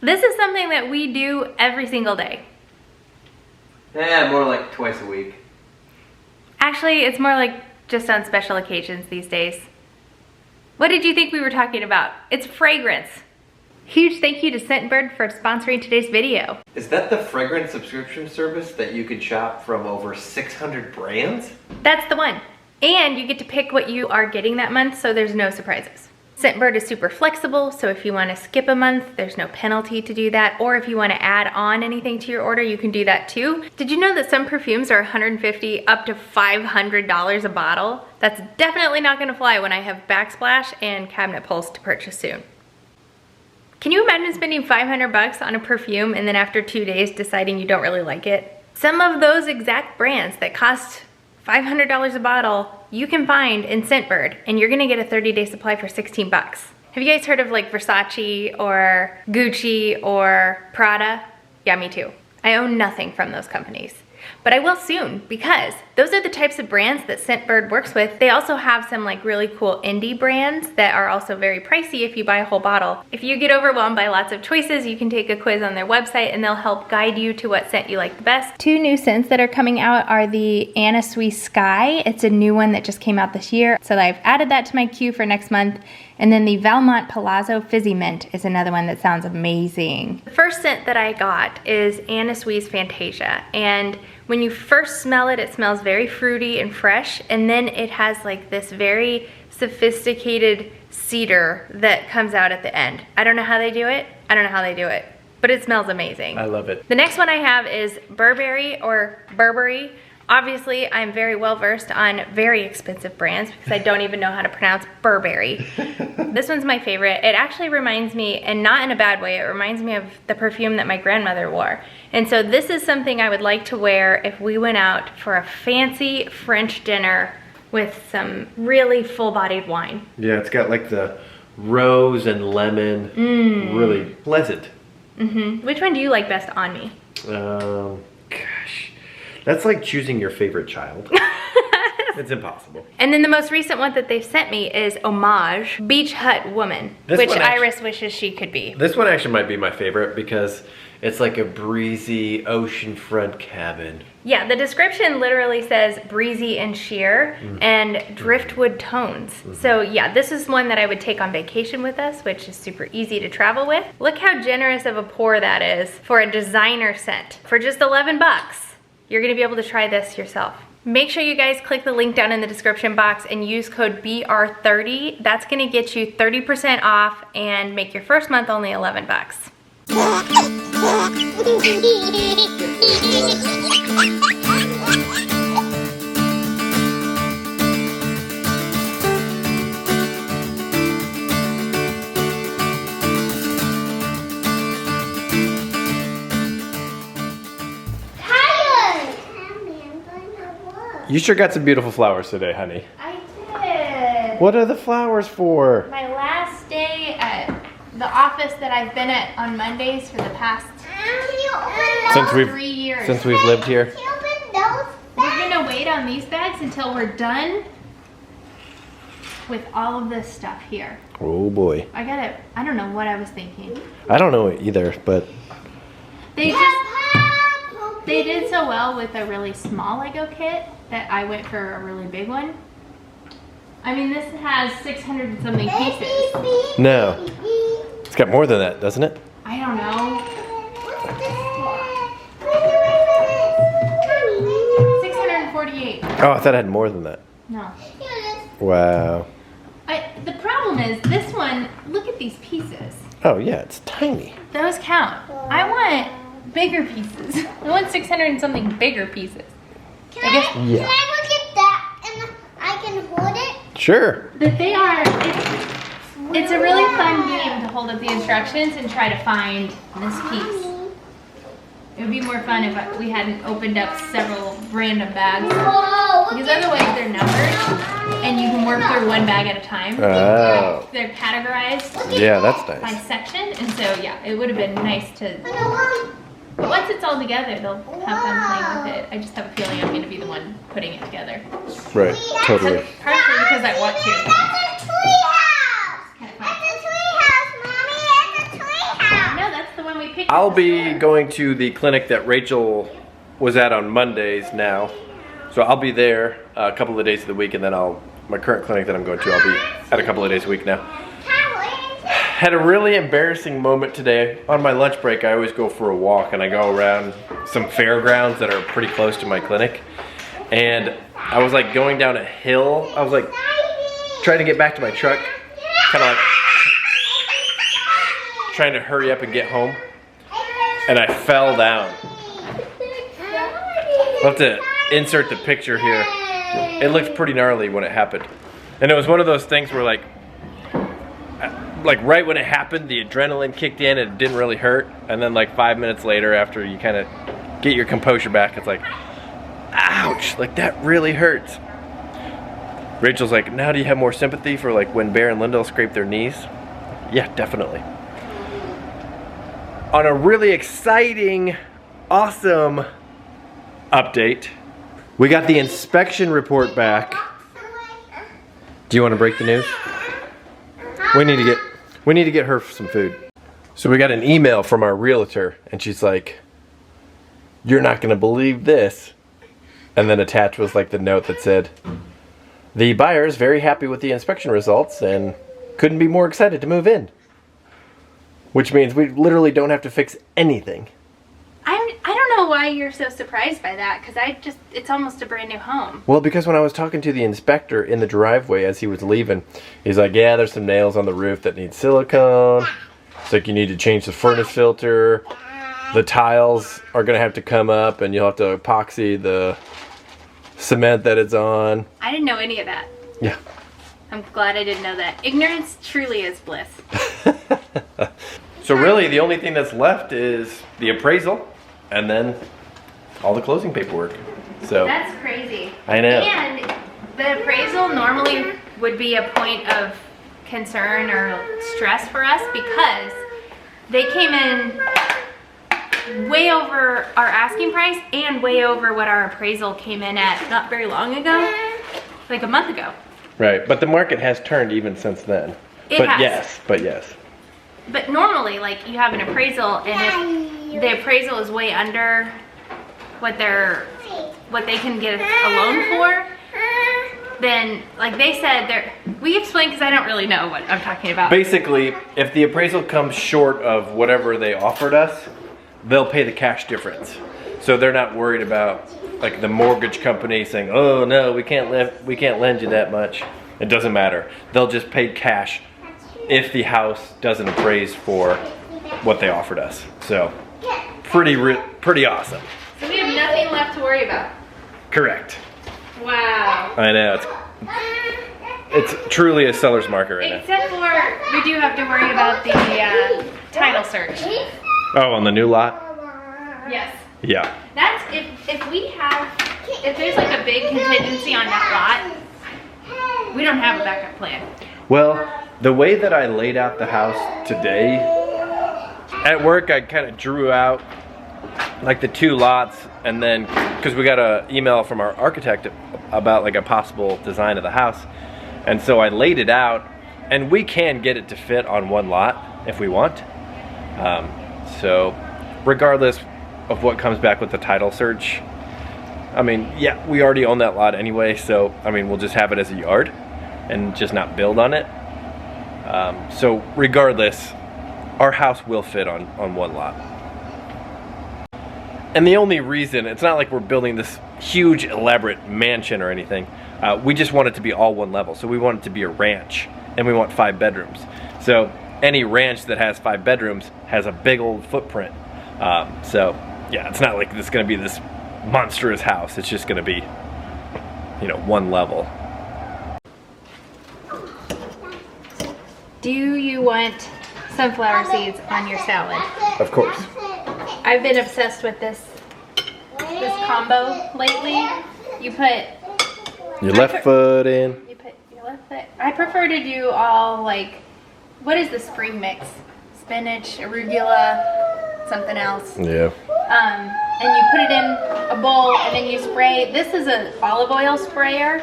This is something that we do every single day. Yeah, more like twice a week. Actually, it's more like just on special occasions these days. What did you think we were talking about? It's fragrance. Huge thank you to Scentbird for sponsoring today's video. Is that the fragrance subscription service that you could shop from over 600 brands? That's the one. And you get to pick what you are getting that month, so there's no surprises. Scentbird is super flexible, so if you want to skip a month, there's no penalty to do that. Or if you want to add on anything to your order, you can do that too. Did you know that some perfumes are $150 up to $500 a bottle? That's definitely not going to fly when I have Backsplash and Cabinet Pulse to purchase soon. Can you imagine spending 500 bucks on a perfume and then after 2 days deciding you don't really like it? Some of those exact brands that cost $500 a bottle, you can find in Scentbird, and you're gonna get a 30-day supply for 16 bucks. Have you guys heard of like Versace or Gucci or Prada? Yeah, me too. I own nothing from those companies. But I will soon, because those are the types of brands that Scentbird works with. They also have some like really cool indie brands that are also very pricey if you buy a whole bottle. If you get overwhelmed by lots of choices, you can take a quiz on their website and they'll help guide you to what scent you like the best. 2 new scents that are coming out are the Anna Sui Sky. It's a new one that just came out this year. So I've added that to my queue for next month. And then the Valmont Palazzo Fizzy Mint is another one that sounds amazing. The first scent that I got is Anna Sui's Fantasia. And when you first smell it, it smells very fruity and fresh. And then it has like this very sophisticated cedar that comes out at the end. I don't know how they do it. But it smells amazing. I love it. The next one I have is Burberry or Burberry. Obviously, I'm very well versed on very expensive brands because I don't even know how to pronounce Burberry. This one's my favorite. It actually reminds me, and not in a bad way, it reminds me of the perfume that my grandmother wore. And so this is something I would like to wear if we went out for a fancy French dinner with some really full-bodied wine. Yeah, it's got like the rose and lemon, really pleasant. Which one do you like best on me? Gosh, that's like choosing your favorite child. It's impossible. And then the most recent one that they've sent me is Homage Beach Hut Woman, which Iris wishes she could be. This one actually might be my favorite because it's like a breezy oceanfront cabin. Yeah, the description literally says breezy and sheer and driftwood tones. So yeah, this is one that I would take on vacation with us, which is super easy to travel with. Look how generous of a pour that is for a designer scent. For just 11 bucks, you're gonna be able to try this yourself. Make sure you guys click the link down in the description box and use code BR30. That's gonna get you 30% off and make your first month only 11 bucks. You sure got some beautiful flowers today, honey. I did. What are the flowers for? My last day at the office that I've been at on Mondays for the past 3 years. Since we've lived here. We're gonna wait on these bags until we're done with all of this stuff here. Oh boy. I don't know what I was thinking. I don't know either, but They did so well with a really small Lego kit that I went for a really big one. I mean, this has 600 and something pieces. no. It's got more than that, doesn't it? I don't know. 648. Oh, I thought it had more than that. No. Wow. The problem is this one, look at these pieces. Oh yeah, it's tiny. Those count. I want bigger pieces. I want 600 and something bigger pieces. Can I look at that and I can hold it? Sure. That they are, it's a really fun game to hold up the instructions and try to find this piece. It would be more fun if we hadn't opened up several random bags. Because otherwise they're numbered and you can work through one bag at a time. Oh. They're categorized Yeah, that's by nice. section, and so yeah, it would have been nice to. But once it's all together, they'll have fun playing with it. I just have a feeling I'm going to be the one putting it together. Right, totally. Partially because I want to. That's a tree house! That's a tree house, Mommy! That's a tree house! No, that's the one we picked. I'll be going to the clinic that Rachel was at on Mondays now. So I'll be there a couple of days of the week, and then my current clinic that I'm going to, I'll be at a couple of days a week now. Had a really embarrassing moment today. On my lunch break, I always go for a walk, and I go around some fairgrounds that are pretty close to my clinic. And I was like going down a hill. I was like trying to get back to my truck, kind of like trying to hurry up and get home. And I fell down. I'll have to insert the picture here. It looked pretty gnarly when it happened. And it was one of those things where like right when it happened, the adrenaline kicked in and it didn't really hurt. And then like 5 minutes later, after you kind of get your composure back, it's like, ouch, like that really hurts. Rachel's like, now do you have more sympathy for like when Berend Lyndle scraped their knees? Yeah, definitely. On a really exciting, awesome update, we got the inspection report back. Do you want to break the news? We need to get her some food. So we got an email from our realtor, and she's like, "You're not gonna believe this." And then attached was like the note that said, "The buyer is very happy with the inspection results and couldn't be more excited to move in." Which means we literally don't have to fix anything. I don't know why you're so surprised by that, because it's almost a brand new home. Well, because when I was talking to the inspector in the driveway as he was leaving, he's like, yeah, there's some nails on the roof that need silicone. It's like you need to change the furnace filter. The tiles are going to have to come up and you'll have to epoxy the cement that it's on. I didn't know any of that. Yeah. I'm glad I didn't know that. Ignorance truly is bliss. So really the only thing that's left is the appraisal and then all the closing paperwork. So That's crazy. I know. And the appraisal normally would be a point of concern or stress for us because they came in way over our asking price and way over what our appraisal came in at not very long ago, like a month ago. Right, but the market has turned even since then. It has. Yes. But normally, like, you have an appraisal, and if the appraisal is way under what they can get a loan for, then, like they said, we explain because I don't really know what I'm talking about. Basically, if the appraisal comes short of whatever they offered us, they'll pay the cash difference. So they're not worried about like the mortgage company saying, "Oh no, we can't lend you that much." It doesn't matter. They'll just pay cash if the house doesn't appraise for what they offered us. So pretty awesome. So we have nothing left to worry about. Correct. Wow. I know, it's truly a seller's market right now. Except for we do have to worry about the title search. Oh, on the new lot? Yes. Yeah. That's if there's like a big contingency on that lot, we don't have a backup plan. Well, the way that I laid out the house today, at work I kind of drew out like the two lots, and then because we got an email from our architect about like a possible design of the house, and so I laid it out, and we can get it to fit on one lot if we want. So regardless of what comes back with the title search, I mean, yeah, we already own that lot anyway, so I mean, we'll just have it as a yard and just not build on it. So regardless, our house will fit on one lot. And the only reason, it's not like we're building this huge elaborate mansion or anything. We just want it to be all one level. So we want it to be a ranch, and we want 5 bedrooms. So any ranch that has 5 bedrooms has a big old footprint. So yeah, it's not like this is gonna be this monstrous house. It's just gonna be, one level. Do you want sunflower seeds on your salad? Of course. I've been obsessed with this combo lately. You put Your left foot in. You put your left foot. I prefer to do all like, what is the spring mix? Spinach, arugula, something else. Yeah. And you put it in a bowl and then you spray. This is an olive oil sprayer.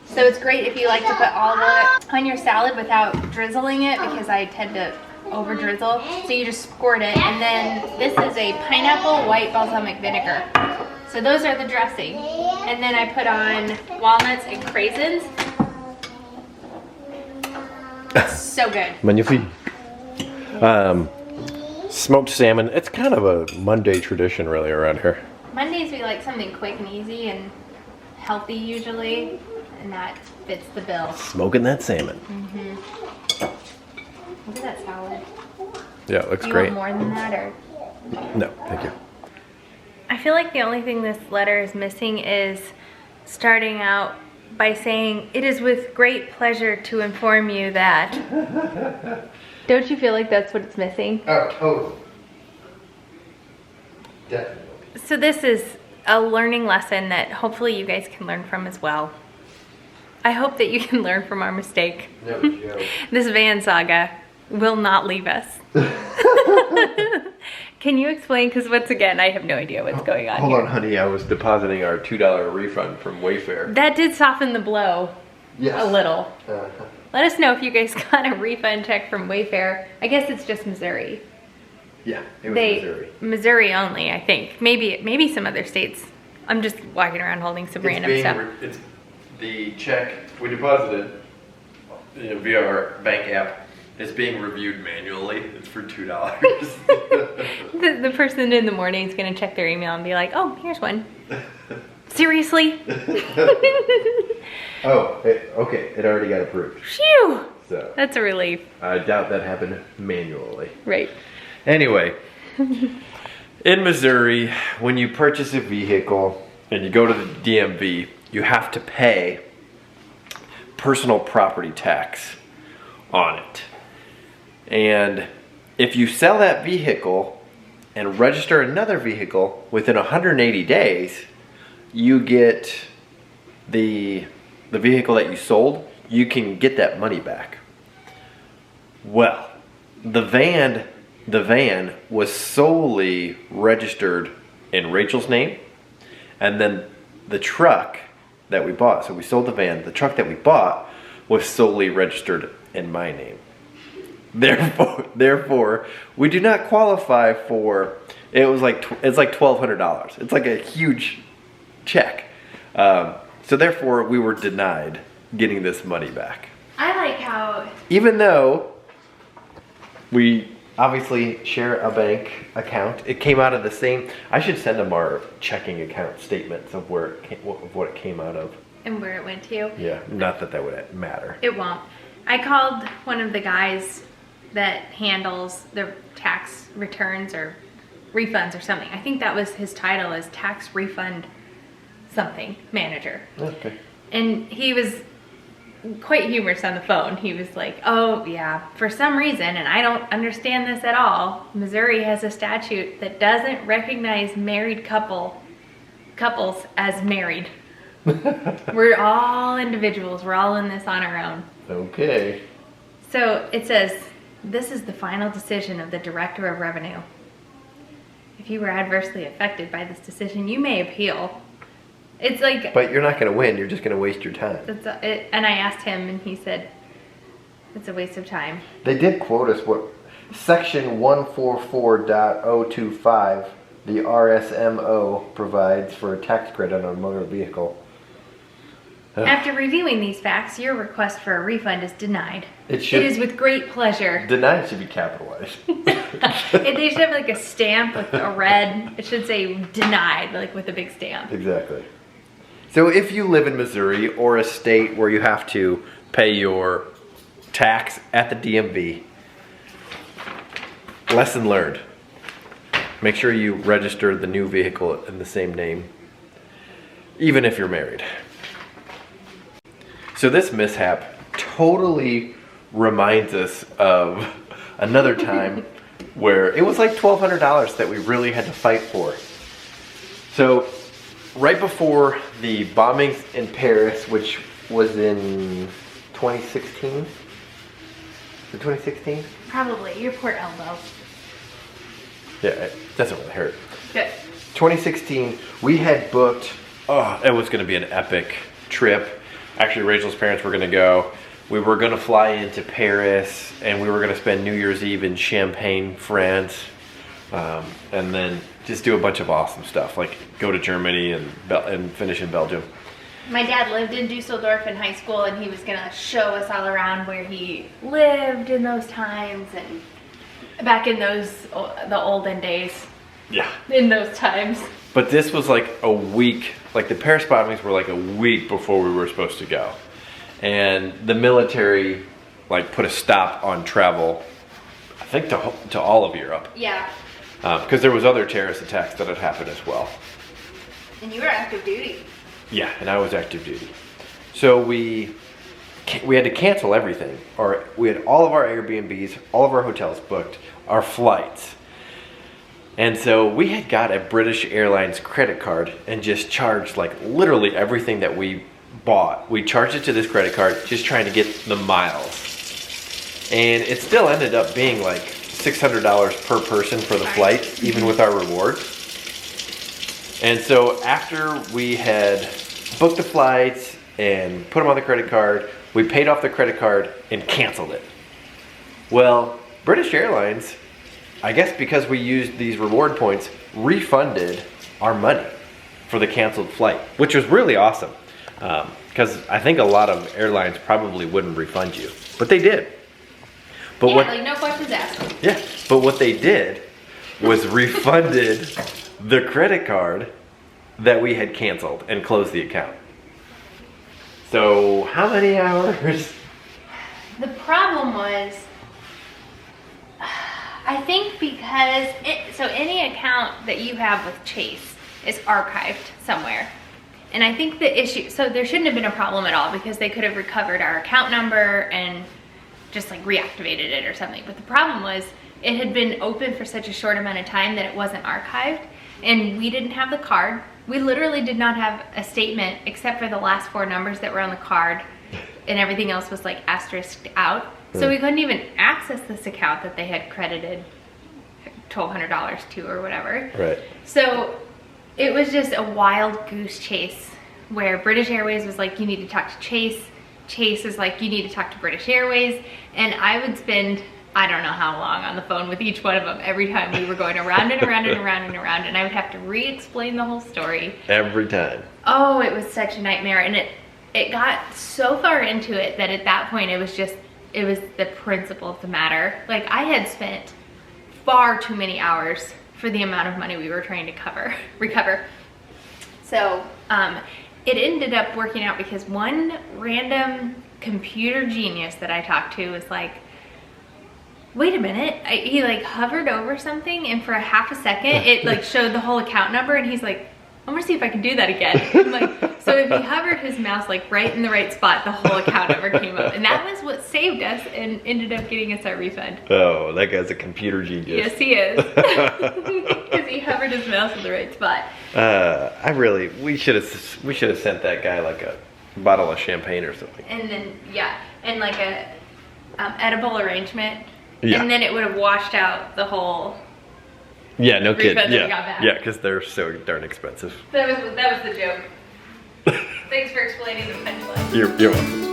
So it's great if you like to put olive oil on your salad without drizzling it, because I tend to over drizzle. So you just squirt it, and then this is a pineapple white balsamic vinegar. So those are the dressing. And then I put on walnuts and craisins. So good. Magnifique. Smoked salmon. It's kind of a Monday tradition really around here. Mondays we like something quick and easy and healthy usually, and that fits the bill. Smoking that salmon. Look at that salad. Yeah, it looks Do you great. want more than that, or? No, thank you. I feel like the only thing this letter is missing is starting out by saying, "It is with great pleasure to inform you that." Don't you feel like that's what it's missing? Oh, totally. Definitely. So this is a learning lesson that hopefully you guys can learn from as well. I hope that you can learn from our mistake. No joke. This van saga will not leave us. Can you explain? Because once again, I have no idea what's going on Hold here. on, honey. I was depositing our $2 refund from Wayfair. That did soften the blow Yes. a little. Uh-huh. Let us know if you guys got a refund check from Wayfair. I guess it's just Missouri. Yeah, it was Missouri. Missouri only, I think. Maybe some other states. I'm just walking around holding some random stuff. It's the check we deposited via our bank app. It's being reviewed manually. It's for $2. The person in the morning is going to check their email and be like, "Oh, here's one." Seriously? Oh, okay. It already got approved. Phew! So That's a relief. I doubt that happened manually. Right. Anyway, in Missouri, when you purchase a vehicle and you go to the DMV, you have to pay personal property tax on it. And if you sell that vehicle and register another vehicle within 180 days, you get the vehicle that you sold, you can get that money back. Well, the van was solely registered in Rachel's name, and then the truck that we bought, so we sold the van, the truck that we bought was solely registered in my name. Therefore, we do not qualify for, it's like $1,200. It's like a huge check. So therefore, we were denied getting this money back. I like how... Even though we obviously share a bank account, it came out of the same. I should send them our checking account statements of where it came, of what it came out of. And where it went to. Yeah, not that would matter. It won't. I called one of the guys that handles the tax returns or refunds or something. I think that was his title, as tax refund something manager. Okay. And he was quite humorous on the phone. He was like, "Oh yeah, for some reason, and I don't understand this at all, Missouri has a statute that doesn't recognize married couples as married. We're all individuals. We're all in this on our own." Okay. So it says, "This is the final decision of the Director of Revenue. If you were adversely affected by this decision, you may appeal." It's like... But you're not going to win. You're just going to waste your time. And I asked him, and he said, it's a waste of time. They did quote us what Section 144.025, the RSMO, provides for a tax credit on a motor vehicle. After reviewing these facts, your request for a refund is denied. It is with great pleasure. Denied should be capitalized. They should have like a stamp with a red. It should say denied, like with a big stamp. Exactly. So if you live in Missouri or a state where you have to pay your tax at the DMV, lesson learned. Make sure you register the new vehicle in the same name, even if you're married. So this mishap totally reminds us of another time where it was like $1,200 that we really had to fight for. So right before the bombings in Paris, which was in 2016? Was it 2016? Probably. Your poor elbow. Yeah, it doesn't really hurt. Good. 2016, we had booked, it was going to be an epic trip. Actually, Rachel's parents were going to go. we were gonna fly into Paris, and we were gonna spend New Year's Eve in Champagne, France, and then just do a bunch of awesome stuff, like go to Germany and finish in Belgium. My dad lived in Dusseldorf in high school, and he was gonna show us all around where he lived in those times and back in the olden days. Yeah. In those times. But this was like a week, like the Paris bombings were like a week before we were supposed to go. And the military like put a stop on travel, I think to all of Europe. Yeah. Because there was other terrorist attacks that had happened as well. And you were active duty. Yeah, and I was active duty. So we had to cancel everything. Or we had all of our Airbnbs, all of our hotels booked, our flights. And so we had got a British Airlines credit card and just charged like literally everything that we bought. We charged it to this credit card, just trying to get the miles. And it still ended up being like $600 per person for the flight, even with our rewards. And so after we had booked the flights and put them on the credit card, we paid off the credit card and canceled it. Well, British Airlines, I guess because we used these reward points, refunded our money for the canceled flight, which was really awesome. Because I think a lot of airlines probably wouldn't refund you, but they did. But like no questions asked. Yeah, but what they did was refunded the credit card that we had canceled and closed the account. So how many hours? The problem was, I think because, so any account that you have with Chase is archived somewhere. And I think the issue, so there shouldn't have been a problem at all because they could have recovered our account number and just like reactivated it or something. But the problem was it had been open for such a short amount of time that it wasn't archived, and we didn't have the card. We literally did not have a statement except for the last 4 numbers that were on the card, and everything else was like asterisked out. So we couldn't even access this account that they had credited $1,200 to or whatever. Right. So it was just a wild goose chase where British Airways was like, you need to talk to Chase. Chase is like, you need to talk to British Airways. And I would spend, I don't know how long on the phone with each one of them every time we were going around and around and around and around. And I would have to re-explain the whole story. Every time. Oh, it was such a nightmare. And it got so far into it that at that point it was the principle of the matter. Like I had spent far too many hours for the amount of money we were trying to recover. So it ended up working out because one random computer genius that I talked to was like, wait a minute, he like hovered over something and for a half a second it like showed the whole account number, and he's like, I want to see if I can do that again. I'm like, so if he hovered his mouse like right in the right spot, the whole account number came up, and that was what saved us and ended up getting us our refund. Oh, that guy's a computer genius. Yes, he is. Because he hovered his mouse in the right spot. We should have sent that guy like a bottle of champagne or something. And then and like a edible arrangement. Yeah. And then it would have washed out the whole. Yeah, no kidding. Refund that we got back. Yeah, because they're so darn expensive. That was the joke. Thanks for explaining the punchline. You're welcome.